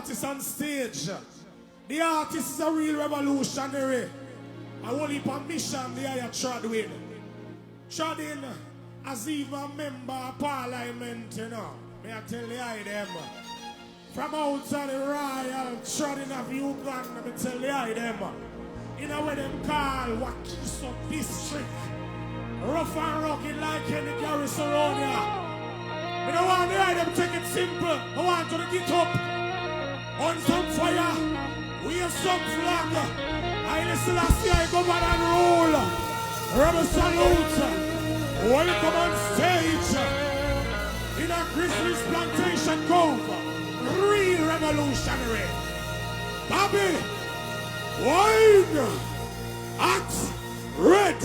artist on stage. The artist is a real revolutionary. I want heap of mission the higher trod with. Trod in as even a member of parliament, you know. May I tell the eye them. From outside the royal trotting of Uganda, me tell the eye them. You know what them call Wakiso district. Rough and rugged like any garrison around here. I don't want to hear them take it simple. I want you to get up. On some fire. We have some flag. I listen to see I go back and roll. Rebel salute. Welcome on stage. In a Grizzlies Plantation Cove. Real revolutionary. Bobiwine. Axe red.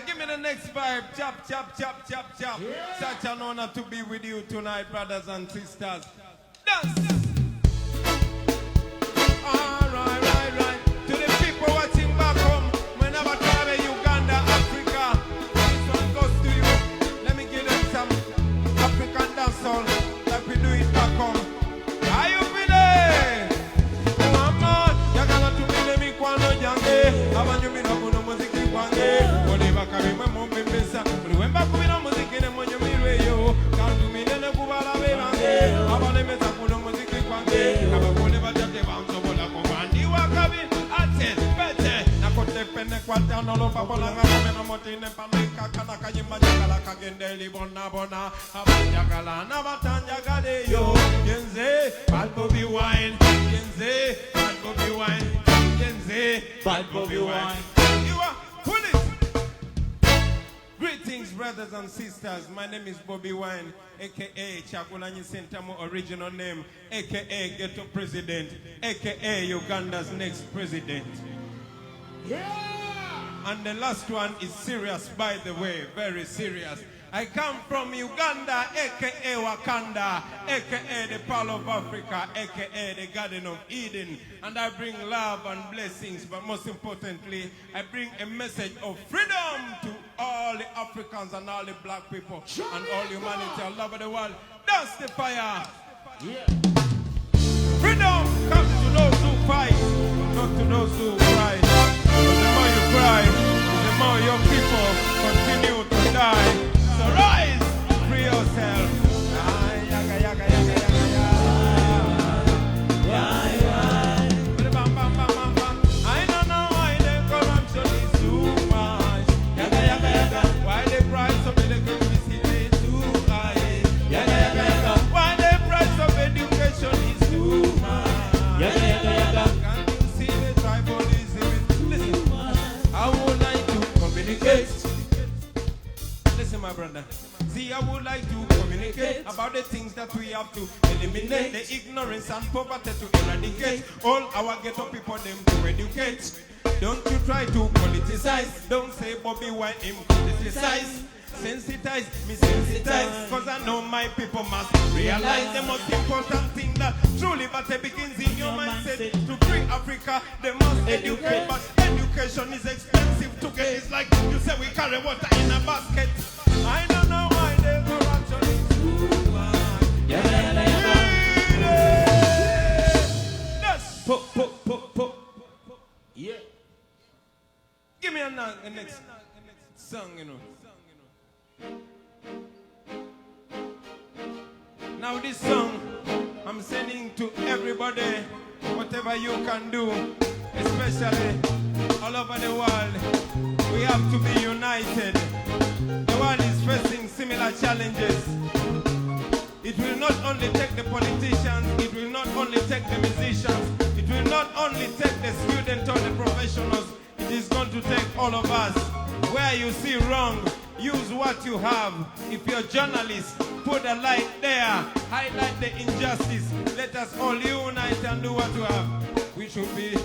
Give me the next vibe. Chop, chop, chop, chop, chop. Yeah. Such an honor to be with you tonight, brothers and sisters. Dance. Right. To the people watching back home, whenever travel Uganda, Africa, this one goes to you. Let me give them some African dancehall like we do it back home. Are you ready? Come on, you're gonna to be the Mikwano Jange. How about you mean up on the music? Karima mombe pesa, remember kumina muziki ne monyo mireyo, kantu minene kubala bebange, abane meza kuno muziki kwange, abakole bajate banzo bola komandi wakabi, ate, bete, nakote pene kwata nolo papola ngamena motine panika kana kanyima jagala kagende libona bona, abajagala na batanja gade yo, yenze, bad Bobiwine, yenze, bad Bobiwine, yenze, bad Bobiwine. You are police. Greetings, brothers and sisters. My name is Bobiwine, a.k.a. Chagulanyi Sentamo original name, a.k.a. Ghetto President, a.k.a. Uganda's next president. Yeah! And the last one is serious, by the way, very serious. I come from Uganda, a.k.a. Wakanda, a.k.a. the Pearl of Africa, a.k.a. the Garden of Eden. And I bring love and blessings, but most importantly, I bring a message of freedom to all the Africans and all the black people and all humanity all over the world. That's the fire. Yeah. Freedom comes to those who fight, not to those who cry. But the more you cry, the more your people continue to die. So rise, free yourself. I don't know why the corruption is too much. Why the price of electricity is too high. Why the price of education is too much. Can't you see the tribalism? Listen, I would like to communicate. Listen, my brother. See, I would like to communicate about the things that we have to eliminate, the ignorance and poverty to eradicate. All our ghetto people, them to educate. Don't you try to politicize. Don't say Bobiwine him criticize. Sensitize, me sensitize. Cause I know my people must realize the most important thing that truly better begins in your mindset. To free Africa, they must educate. But education is expensive to get. It's like you say we carry water in a basket. I don't know why the corruption is too a next song, you know. Now this song, I'm sending to everybody, whatever you can do, especially all over the world. We have to be united. The world is facing similar challenges. It will not only take the politicians, it will not only take the musicians, it will not only take the students or the professionals, it is going to take all of us. Where you see wrong, use what you have. If you're a journalist, put a light there, highlight the injustice. Let us all unite and do what you have. We should be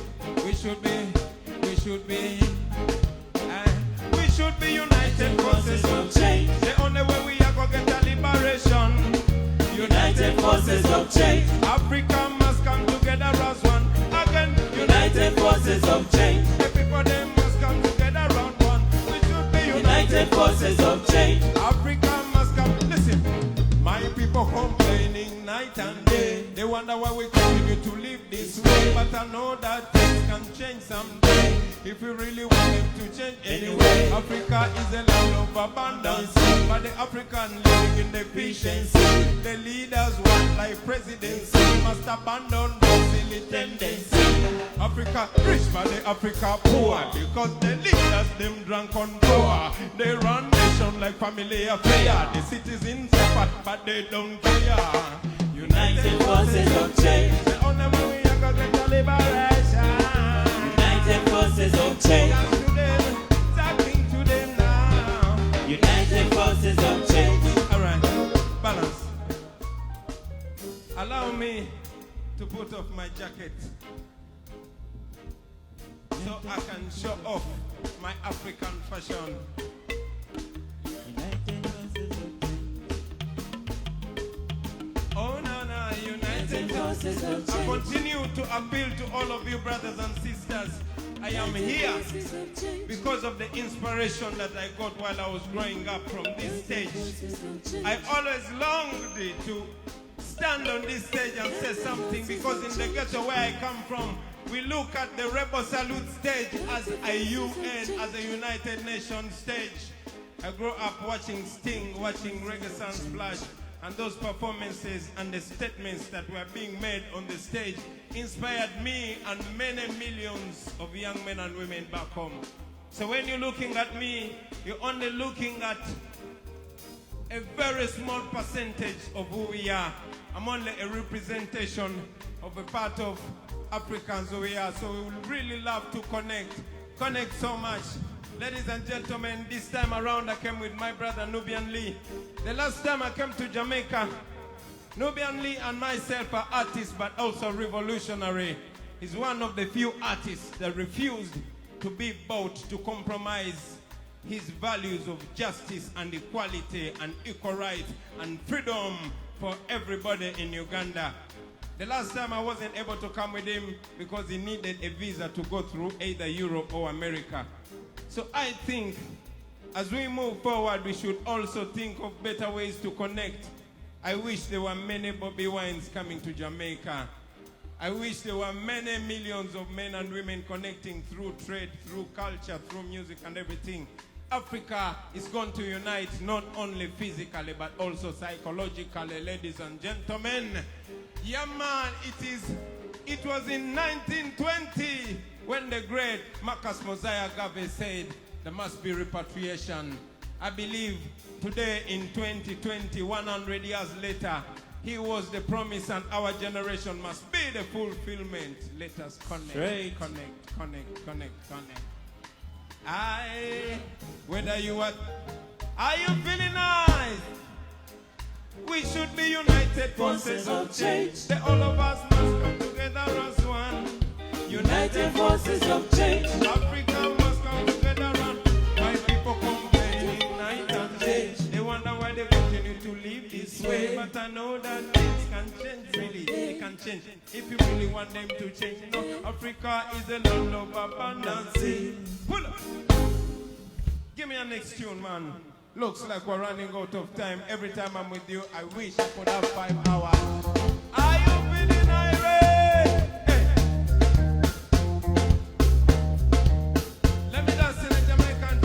united forces of change. The only way we are going to get a liberation. United forces of change. Africa must come together as one. Again, united forces of change. Everybody must come together around one. We should be united forces of change. Africa must come. Listen, my people complaining night and day. They wonder why we continue to live this way. But I know that things can change someday. If we really want it to change anyway. Africa is a land of abundance, but the African living in deficiency. The leaders want like presidency, must abandon those silly tendencies. Africa rich, but the Africa poor, because the leaders them drunk on power. They run nation like family affair. The citizens suffer, but they don't care. United forces of change. The only way we are going to get a liberation. United forces of change. Talking to them now. United forces of change. All right, balance. Allow me to put off my jacket so I can show off my African fashion. Oh, no, no, United forces of change. I continue to appeal to all of you brothers and sisters. I am here because of the inspiration that I got while I was growing up from this stage. I always longed to stand on this stage and say something, because in the ghetto where I come from, we look at the Rebel Salute stage as a UN, as a United Nations stage. I grew up watching Sting, watching Reggae Sound Splash, and those performances and the statements that were being made on the stage inspired me and many millions of young men and women back home. So when you're looking at me, you're only looking at a very small percentage of who we are. I'm only a representation of a part of Africans who we are. So we would really love to connect so much. Ladies and gentlemen, this time around I came with my brother Nubian Lee. The last time I came to Jamaica, Nubian Lee and myself are artists but also revolutionary. He's one of the few artists that refused to be bought, to compromise his values of justice and equality and equal rights and freedom for everybody in Uganda. The last time I wasn't able to come with him because he needed a visa to go through either Europe or America. So I think as we move forward, we should also think of better ways to connect. I wish there were many Bobiwines coming to Jamaica. I wish there were many millions of men and women connecting through trade, through culture, through music and everything. Africa is going to unite not only physically but also psychologically, ladies and gentlemen. Yeah, man, it was in 1920 when the great Marcus Mosiah Garvey said there must be repatriation. I believe today in 2020, 100 years later, he was the promise and our generation must be the fulfillment. Let us connect, connect. Whether you are you feeling nice? We should be united forces of change. That all of us must come together as one. United forces of change. Africa must come together and my people complaining night and day. They wonder why they continue to live this way. But I know that things can change, really. They can change. If you really want them to change, you know, Africa is a land of abundance. Pull up. Give me a next tune, man. Looks like we're running out of time. Every time I'm with you, I wish I could have 5 hours. Are you feeling irate? Hey. Let me dance in a Jamaican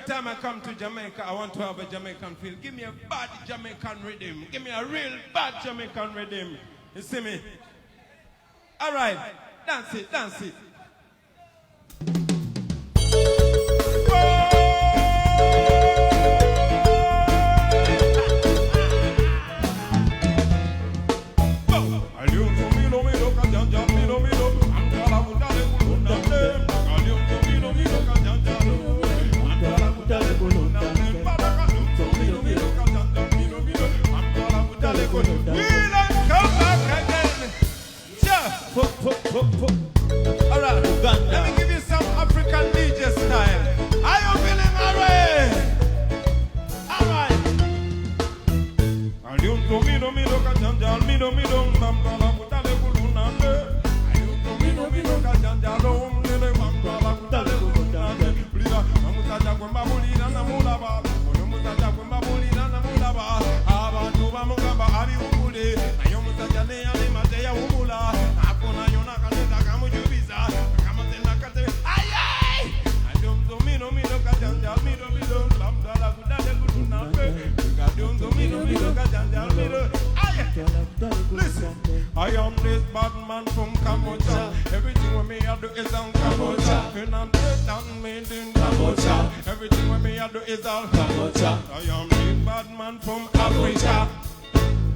time I come to Jamaica, I want to have a Jamaican feel. Give me a bad Jamaican rhythm. Give me a real bad Jamaican rhythm. You see me? All right. Dance it, dance it. Alright, let me give you some African DJ style. Are you feeling alright? Alright. Listen, I am this bad man from Cambodia. Everything with me I do is on Cambodia. And I'm dead and made in Cambodia. Everything with me I do is all Cambodia. I am this bad man from Africa.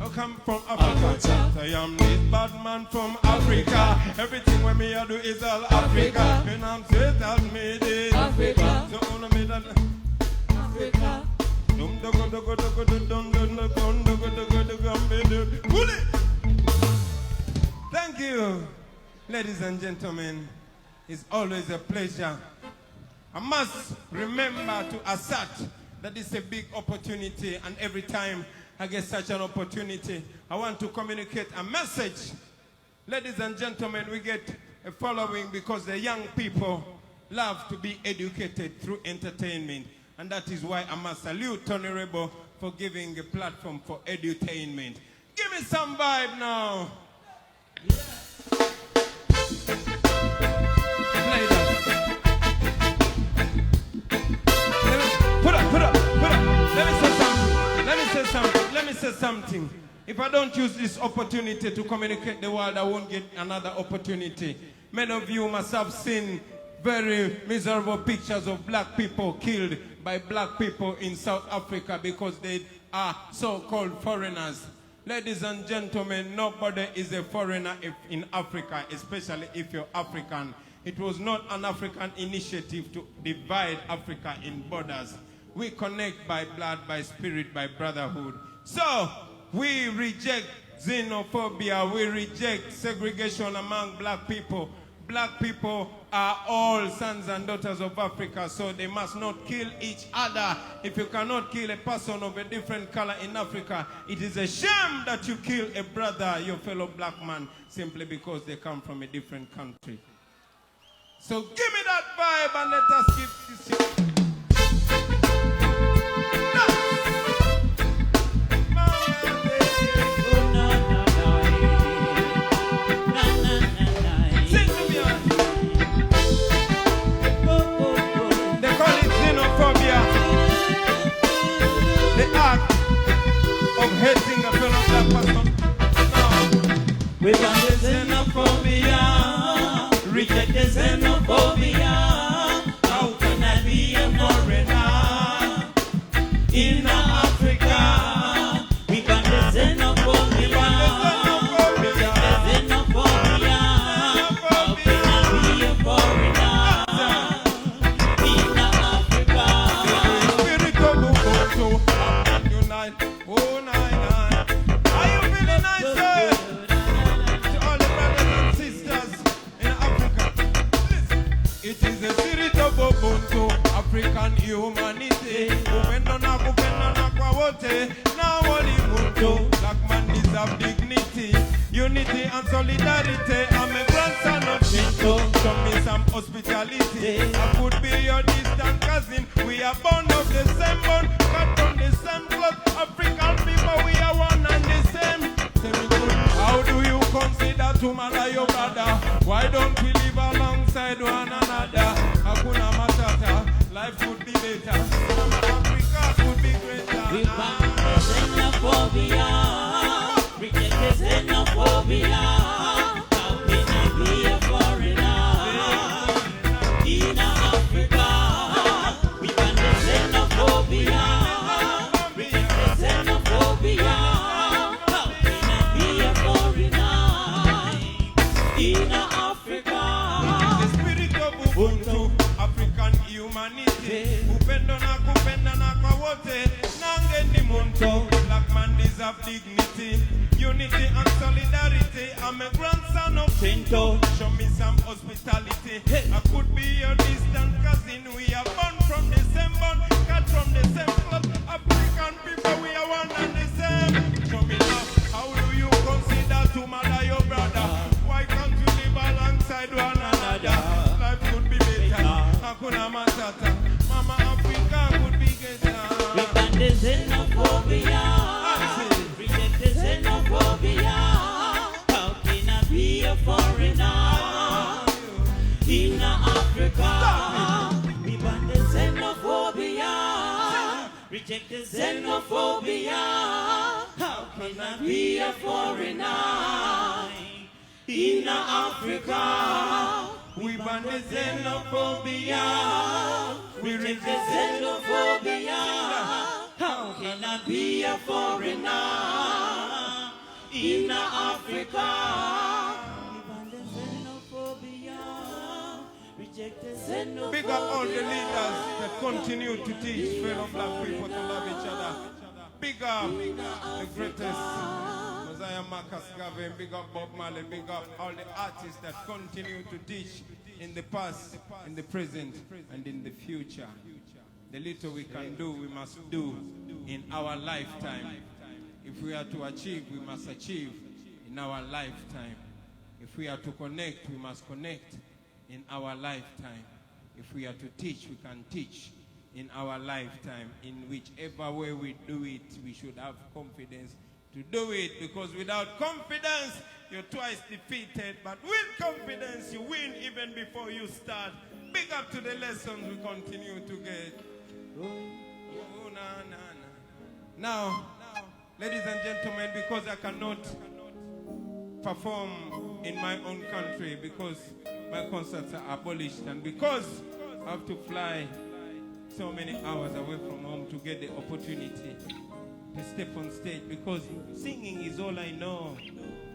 I come from Africa. I am this bad man from Africa. Everything with me I do is all Africa. And I'm dead and made in Africa. So on a middle Africa. Thank you, ladies and gentlemen. It's always a pleasure. I must remember to assert that it's a big opportunity, and every time I get such an opportunity, I want to communicate a message. Ladies and gentlemen, we get a following because the young people love to be educated through entertainment. And that is why I must salute Tony Rebo for giving a platform for edutainment. Give me some vibe now. Yeah. Play that. Put up. Let me say something. If I don't use this opportunity to communicate the world, I won't get another opportunity. Many of you must have seen very miserable pictures of black people killed by black people in South Africa because they are so-called foreigners. Ladies and gentlemen, nobody is a foreigner in Africa, especially if you're African. It was not an African initiative to divide Africa in borders. We connect by blood, by spirit, by brotherhood. So, we reject xenophobia, we reject segregation among black people. Black people are all sons and daughters of Africa, so they must not kill each other. If you cannot kill a person of a different color in Africa, it is a shame that you kill a brother, your fellow black man, simply because they come from a different country. So give me that vibe and let us keep this shit. Of hating a fellow black person. No. We want the xenophobia, reject the xenophobia. How can I be a foreigner in Africa? We want the xenophobia, reject the xenophobia. How can I be a foreigner in Africa? Spirit of Ubuntu, unite. Oh, nine. Are you feeling nice, sir? To all the brothers and sisters in Africa, listen. It is the spirit of Ubuntu, African humanity. Now only Ubuntu, black man deserve dignity, unity and solidarity. I'm a grandson of Shinto. Show me some hospitality. I could be your distant cousin. We are born of the same bone, cut from the same cloth. African people, we are one and the same. How do you consider to man your brother? Why don't we live alongside one another? Hakuna Matata, life could be better. of dignity, unity and solidarity. I'm a grandson of Tinto. Show me some hospitality. I could be your distant cousin. We are born from the same bond, cut from the same blood. African people, we are one and the same. Show me love. How do you consider to mother your brother? Why can't you live alongside one another? Life could be better. Hakuna Matata. Mama Africa could be better. We got the xenophobia. Reject the xenophobia. How can I be a foreigner in Africa? We got the xenophobia. Reject the xenophobia. How can I be a foreigner in Africa? We ban the xenophobia. We reject the xenophobia. How can I be a foreigner in Africa? We ban the xenophobia. Reject the xenophobia. Big up all the leaders that continue to teach fellow black people to love each other. Big up the greatest Mosiah Marcus Garvey. Big up Bob Marley. Big up all the artists that continue to teach in the past, in the present, and in the future. The little we can do, we must do in our lifetime. If we are to achieve, we must achieve in our lifetime. If we are to connect, we must connect in our lifetime. If we are to teach, we can teach in our lifetime. In whichever way we do it, we should have confidence to do it, because without confidence, you're twice defeated, but with confidence, you win even before you start. Big up to the lessons we continue to get. Oh, na, na, na. Now, ladies and gentlemen, because I cannot perform in my own country, because my concerts are abolished, and because I have to fly so many hours away from home to get the opportunity to step on stage, because singing is all I know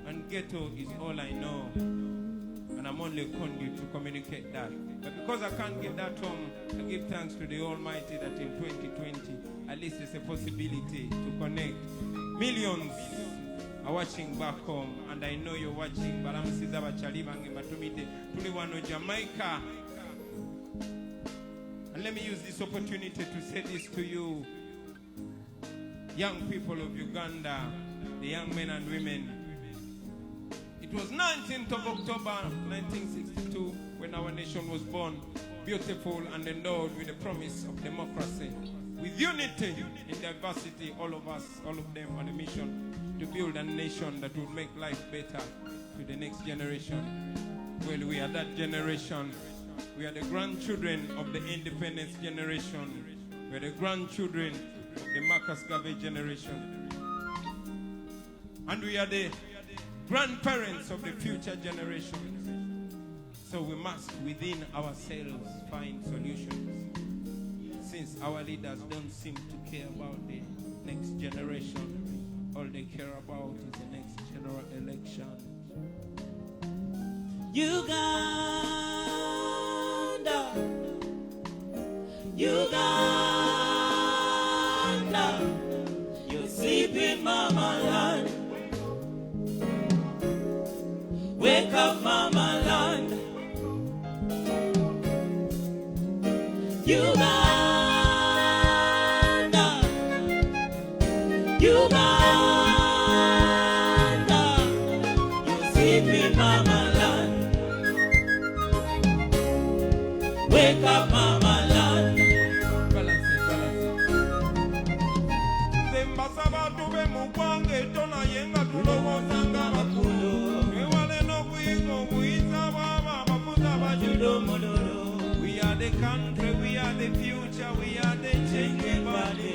and ghetto is all I know, and I'm only a conduit to communicate that. But because I can't get that home, I give thanks to the Almighty that in 2020 at least there's a possibility to connect. Millions are watching back home, and I know you're watching. But I'm Jamaica. And let me use this opportunity to say this to you, young people of Uganda, the young men and women. It was 19th of October 1962 when our nation was born, beautiful and endowed with the promise of democracy. With unity in diversity, all of us, all of them on a mission to build a nation that will make life better to the next generation. Well, we are that generation. We are the grandchildren of the independence generation. We are the grandchildren of the Marcus Garvey generation. And we are the grandparents of the future generations. So we must, within ourselves, find solutions. Since our leaders don't seem to care about the next generation, all they care about is the next general election. Uganda, Uganda, you sleeping mama land. Wake up mama land. Uganda, Uganda, you sleeping mama land. Wake up mama land. Balance it, balance it. Zemba sabatu be mukwange tona yenga tulowozanga bakulu. Ewale no kuingo kuiza baba mafuta bajudo mololo. We are the country, we are the future, we are the changing body.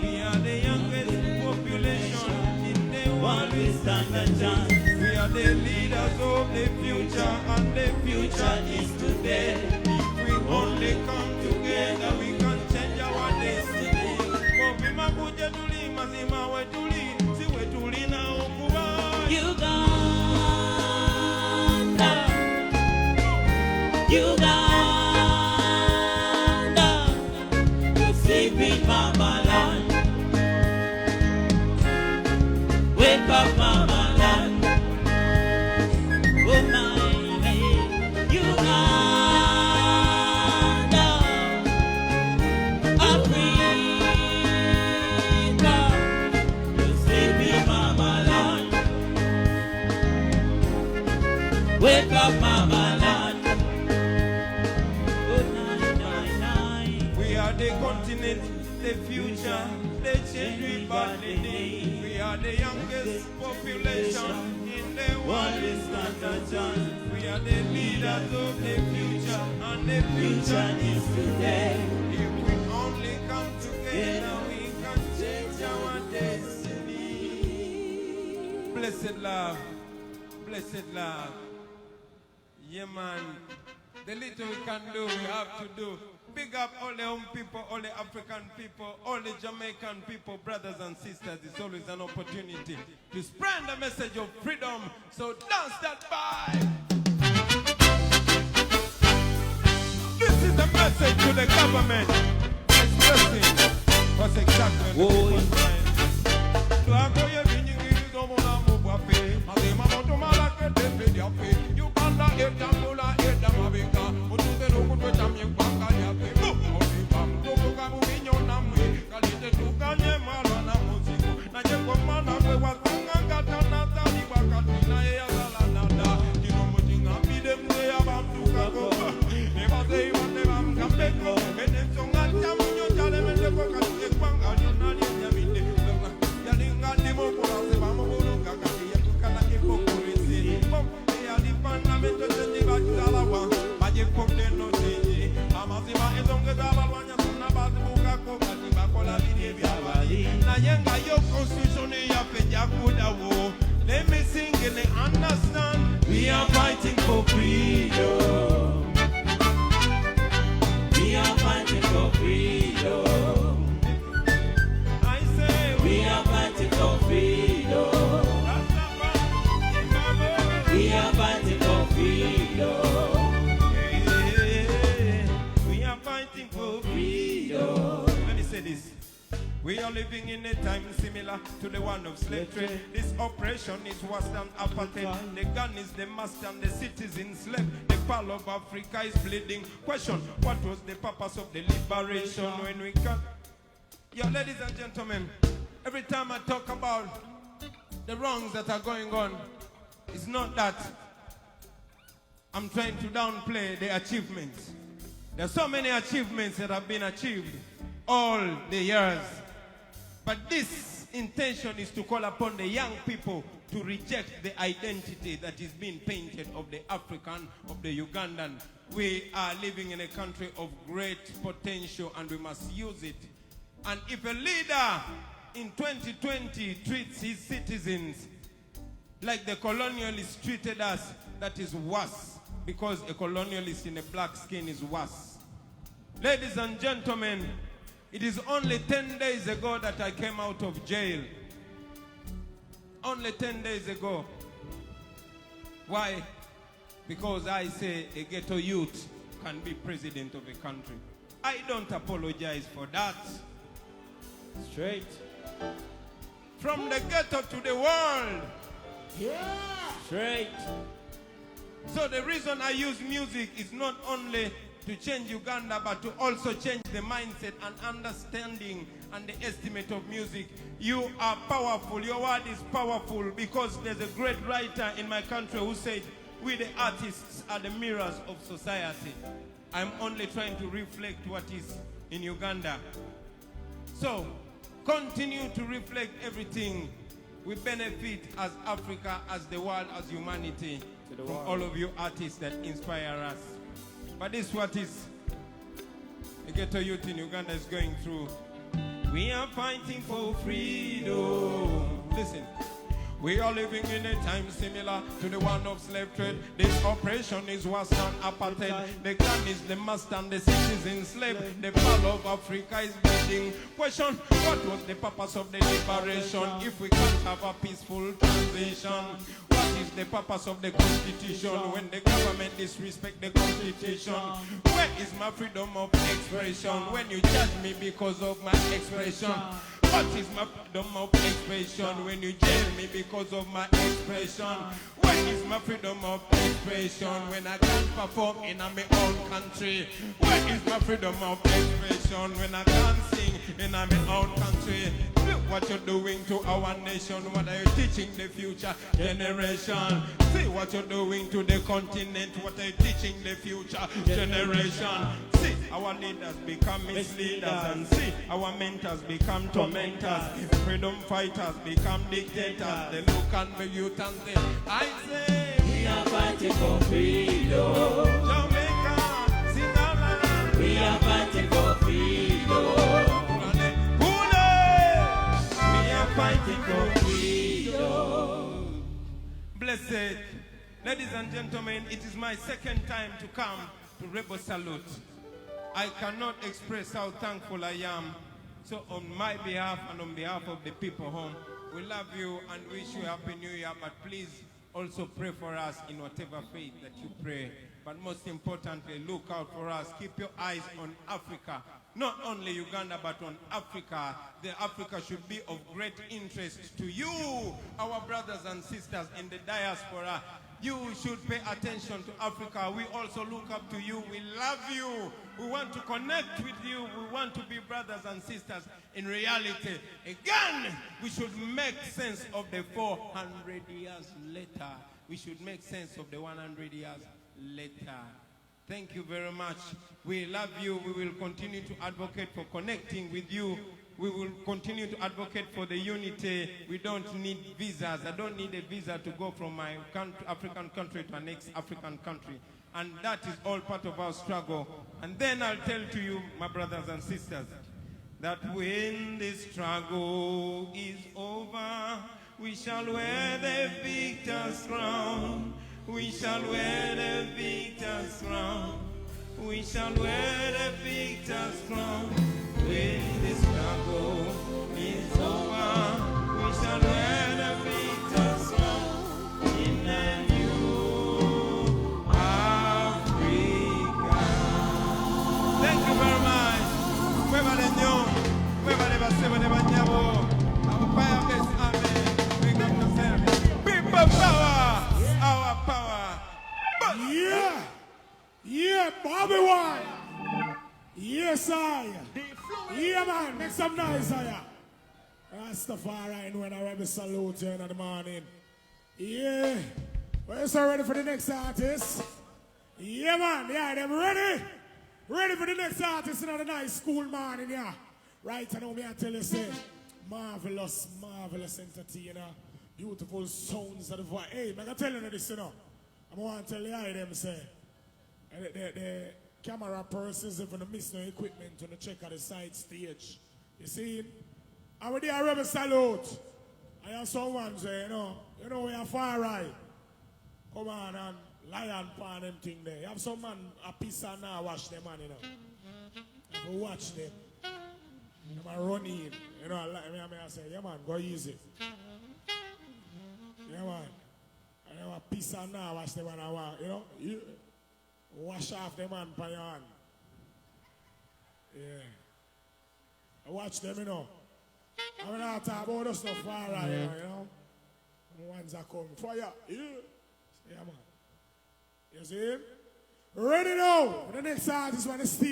We are the youngest population in the world. We stand a chance. We are the leaders of the future, and the future is today. If we only come together, we can change our destiny. Uganda, Uganda, you sleeping mama land. Wake up, mama land. Oh my, Uganda, Africa, you sleepy mama land. Wake up, mama land. Good night, night, night. We are the continent, the future, the change we badly need. We are the youngest population in the world. Is not a chance. We are the leaders of the future, and the future is today. if we only come together, we can change our destiny. Blessed love, blessed love. Yeah, man. The little we can do, we have to do. Big up all the home people, all the African people, all the Jamaican people, brothers and sisters. It's always an opportunity to spread the message of freedom. So dance that vibe. This is the message to the government. Expressing what's exactly Whoa. Let me sing and they understand. We are fighting for freedom. We are fighting for freedom. I say We are fighting for freedom. We are fighting for freedom. We are fighting for Freedom. Let me say this. We are living in a time similar to the one of slave trade. This oppression is worse than apartheid. The gun is the master and the citizens slave. The pearl of Africa is bleeding. Question, what was the purpose of the liberation when we can... Yo, ladies and gentlemen, every time I talk about the wrongs that are going on, it's not that I'm trying to downplay the achievements. There are so many achievements that have been achieved all the years. But this intention is to call upon the young people to reject the identity that is being painted of the African, of the Ugandan. We are living in a country of great potential and we must use it. And if a leader in 2020 treats his citizens like the colonialists treated us, that is worse, because a colonialist in a black skin is worse. Ladies and gentlemen, it is only 10 days ago that I came out of jail. Only 10 days ago. Why? Because I say a ghetto youth can be president of a country. I don't apologize for that. Straight. From the ghetto to the world. Straight. So the reason I use music is not only to change Uganda, but to also change the mindset and understanding and the estimate of music. You are powerful. Your word is powerful, because there's a great writer in my country who said, we the artists are the mirrors of society. I'm only trying to reflect what is in Uganda. So, continue to reflect everything we benefit as Africa, as the world, as humanity, from all of you artists that inspire us. But this is what is the ghetto youth in Uganda is going through. We are fighting for freedom. Listen. We are living in a time similar to the one of slave trade. This oppression is worse than apartheid. The gun is the master and the citizens slave. The pearl of Africa is bleeding. Question, what was the purpose of the liberation if we can't have a peaceful transition? What is the purpose of the constitution when the government disrespect the constitution? Where is my freedom of expression when you judge me because of my expression? What is my freedom of expression when you jail me because of my expression? What is my freedom of expression when I can't perform in my own country? What is my freedom of expression when I can't sing in my own country? Look what you're doing to our nation. What are you teaching the future generation? See what you're doing to the continent. What are you teaching the future generation? See our leaders become misleaders, and see our mentors become tormentors. Freedom fighters become dictators. They look at the youth and say, I say, We are fighting for freedom. Jamaica, Sinala. We are fighting for freedom. We are fighting for freedom. Blessed. Ladies and gentlemen, it is my second time to come to Rebel Salute. I cannot express how thankful I am. So on my behalf and on behalf of the people home, we love you and wish you a Happy New Year. But please also pray for us in whatever faith that you pray. But most importantly, look out for us. Keep your eyes on Africa. Not only Uganda, but on Africa. The Africa should be of great interest to you, our brothers and sisters in the diaspora. You should pay attention to Africa. We also look up to you. We love you. We want to connect with you. We want to be brothers and sisters in reality. Again, we should make sense of the 400 years later. We should make sense of the 100 years later. Thank you very much. We love you. We will continue to advocate for connecting with you. We will continue to advocate for the unity. We don't need visas. I don't need a visa to go from my African country to the next African country. And that is all part of our struggle. And then I'll tell to you, my brothers and sisters, that when this struggle is over, we shall wear the victor's crown. We shall wear the victor's crown. We shall wear the victor's crown. When the struggle is over, we shall wear the victor's crown in a new Africa. Thank you very much. People power, our power. Yeah. Yeah, Bobiwine. Yes, I. Yeah, man. Make some noise, I. Rastafari when I Rebel Salute you in the morning. Yeah. Well, you so ready for the next artist? Yeah, man. Yeah, them ready? Ready for the next artist in the nice school morning, yeah. Right, I know me I tell you, say, marvelous, marvelous entertainer. Beautiful sounds of the voice. Hey, man, I tell you this, you know. I want to tell you them, say, the camera persons, if you miss no equipment, to check at the side stage. You see? I would do a Rebel Salute. I have someone say, you know, we are far right. Come on and lion pan them thing there. You have some man a piece and now watch them man, you know. If you watch them, they man run in. You know, I say, yeah man, go easy. Yeah man. And you have a piece and now watch them and you know. You wash off them man by your hand. Yeah. I watch them, you know. I'm not talking about the stuff far right, you know. The ones that come for you. Yeah man. You see him? Ready now. The next artist want to steal.